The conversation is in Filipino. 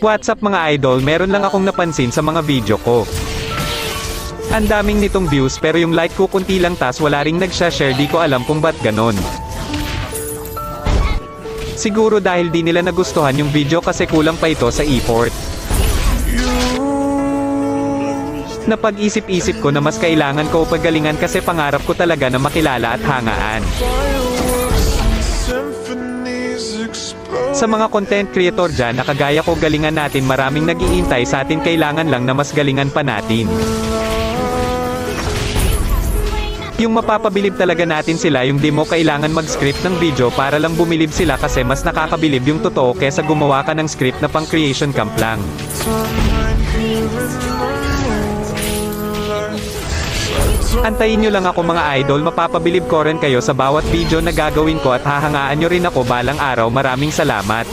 What's up mga idol, meron lang akong napansin sa mga video ko. Ang daming nitong views pero yung like ko kunti lang tas wala ring nagsha-share, di ko alam kung ba't ganon. Siguro dahil di nila nagustuhan yung video kasi kulang pa ito sa effort. Napag-isip-isip ko na mas kailangan ko pagalingan kasi pangarap ko talaga na makilala at hangaan. Sa mga content creator dyan na kagaya ko, galingan natin, maraming nag-iintay sa atin, kailangan lang na mas galingan pa natin. Yung mapapabilib talaga natin sila, yung di mo kailangan mag-script ng video para lang bumilib sila kasi mas nakakabilib yung totoo kesa gumawa ka ng script na pang creation camp lang. Antayin nyo lang ako mga idol, mapapabilib ko rin kayo sa bawat video na gagawin ko at hahangaan nyo rin ako balang araw. Maraming salamat.